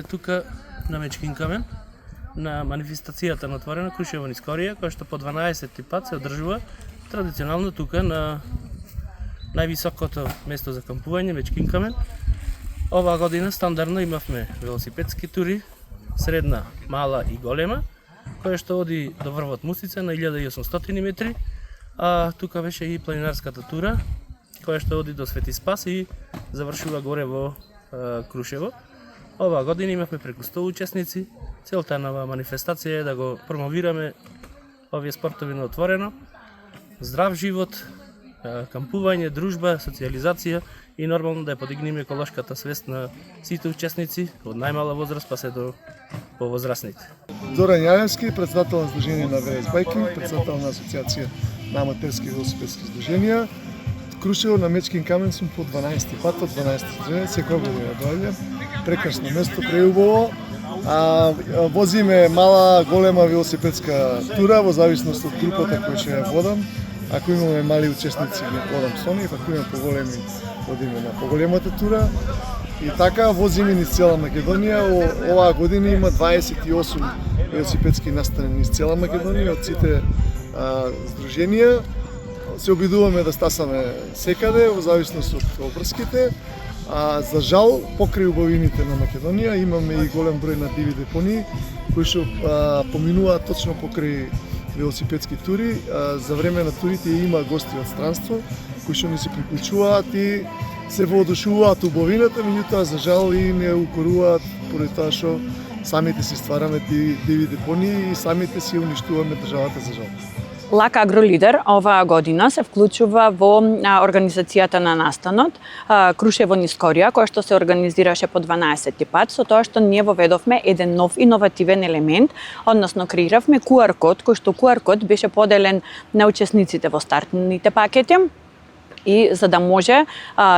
Тука на Мечкин камен, на манифестацијата на отворена Крушево низ Корија, која што по 12 пат се одржува традиционално тука на највисокото место за кампување, Мечкин камен. Оваа година стандардно имавме велосипедски тури, средна, мала и голема, која што оди до врвот Мусица на 1800 метри, а тука беше и планинарската тура, која што оди до Свети Спас и завршува горе во Крушево. Оваа година имавме преку 100 учесници. Целта на оваа манифестација е да го промовираме овие спортови на отворено, здрав живот, кампување, дружба, социјализација и нормално да ја подигнеме еколошката свест на сите учесници од најмала возраст па се до повозрастните. Зоран Јаевски, председател на Сдружение на ВС Байкинг, председател на Асоциација на аматерски велосипедски сдруженија. Крушево на Мечкин камен сум по 12 пат, од 12 сдруженија, секоја година доаѓам. Прекрасно место, преубаво. Возиме мала, голема велосипедска тура во зависност од групата која ќе ја водам. Ако имаме мали учесници, ги водам со нив, ако имаме поголеми, водиме на поголемата тура. И така возиме низ цела Македонија. Оваа година има 28 велосипедски настани низ цела Македонија од сите сдруженија. Се обидуваме да стасаме секаде, во зависност од обврските. За жал, покрај убавините на Македонија имаме и голем број на диви депонии кои што поминуваат точно покрај велосипедски тури. За време на турите има гости од странство кои што ни се приклучуваат и се воодушуваат убавината, меѓутоа за жал и не укоруваат поради тоа што самите си ствараме диви депонии и самите си уништуваме државата за жал. Лак Агролидер оваа година се вклучува во организацијата на настанот Крушево низ Корија, која што се организираше по 12 пат, со тоа што ние воведовме еден нов иновативен елемент, односно креиравме QR код, кој што QR код беше поделен на учесниците во стартните пакети. И за да може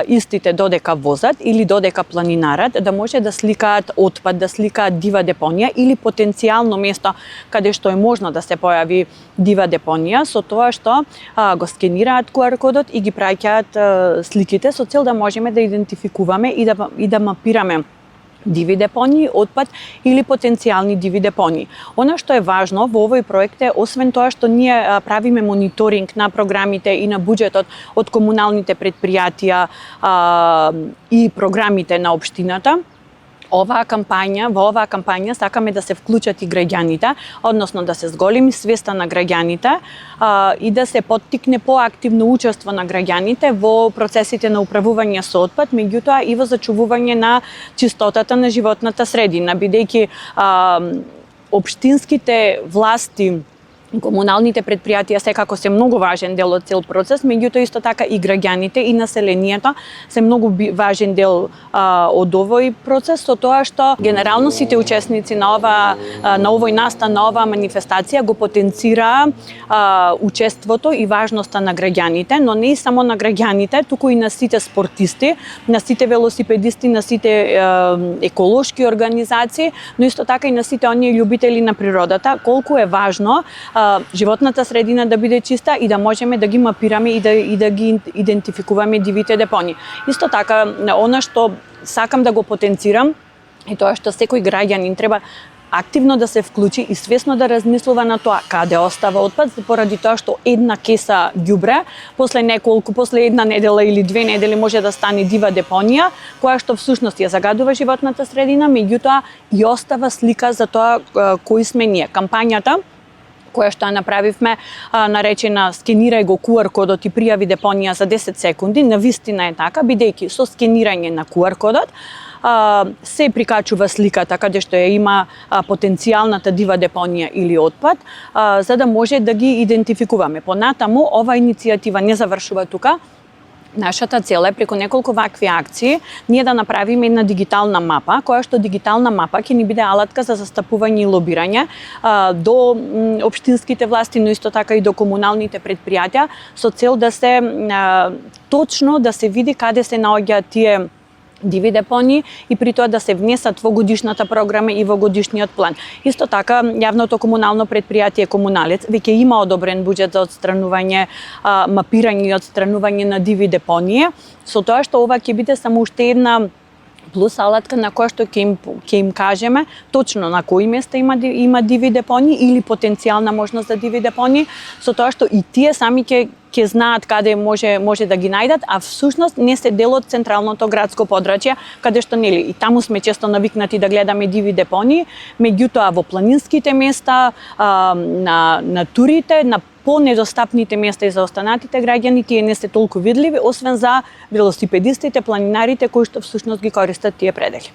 истите додека возат или додека планинарат, да може да сликаат отпад, да сликаат дива депонија или потенцијално место каде што е можно да се појави дива депонија, со тоа што го скенираат QR кодот и ги праќаат сликите со цел да можеме да идентификуваме и да мапираме диви депонии, отпад или потенцијални диви депонии. Она што е важно во овој проект е, освен тоа што ние правиме мониторинг на програмите и на буџетот од комуналните предпријатија и програмите на општината, во оваа кампања сакаме да се вклучат и граѓаните, односно да се зголеми свеста на граѓаните и да се поттикне поактивно учество на граѓаните во процесите на управување со отпад, меѓутоа и во зачувување на чистотата на животната средина, бидејќи општинските власти, комуналните предпријатија секако се многу важен дел од цел процес, меѓутоа исто така и граѓаните и населението се многу важен дел од овој процес, со тоа што генерално сите учесници на овој настан, на оваа манифестација го потенцираа учеството и важноста на граѓаните, но не и само на граѓаните, туку и на сите спортисти, на сите велосипедисти, на сите еколошки организации, но исто така и на сите оние љубители на природата, колку е важно животната средина да биде чиста и да можеме да ги мапираме и да ги идентификуваме дивите депонии. Исто така, она што сакам да го потенцирам е тоа што секој граѓанин треба активно да се вклучи и свесно да размислува на тоа каде остава отпад, поради тоа што една кеса ѓубре после една недела или 2 недели може да стане дива депонија, која што всушност ја загадува животната средина, меѓутоа и остава слика за тоа кои сме ние. Кампањата која што ја направивме, наречена скенирај го QR кодот и пријави депонија за 10 секунди, навистина е така, бидејќи со скенирање на QR кодот се прикачува сликата каде што ја има потенцијалната дива депонија или отпад, за да може да ги идентификуваме. Понатаму, ова иницијатива не завршува тука. Нашата цел е преку неколку вакви акции ние да направиме една дигитална мапа, која што дигитална мапа ќе ни биде алатка за застапување и лобирање до општинските власти, но исто така и до комуналните предпријатија, со цел да се точно да се види каде се наоѓаат тие диви депонии и при тоа да се внесат во годишната програма и во годишниот план. Исто така, јавното комунално предпријатие Комуналец веќе има одобрен буџет за отстранување, мапирање и отстранување на диви депонии, со тоа што ова ќе биде само уште една плюс алатка на која што ќе им кажеме точно на кои места има диви депонии или потенцијална можност за диви депонии, со тоа што и тие сами ќе знаат каде може да ги најдат, а всушност не се дел од централното градско подрачје, каде што нели и таму сме често навикнати да гледаме диви депонии, меѓутоа во планинските места, на турите, на по-недостапните места и за останатите граѓани, тие не се толку видливи, освен за велосипедистите, планинарите кои што всушност ги користат тие предели.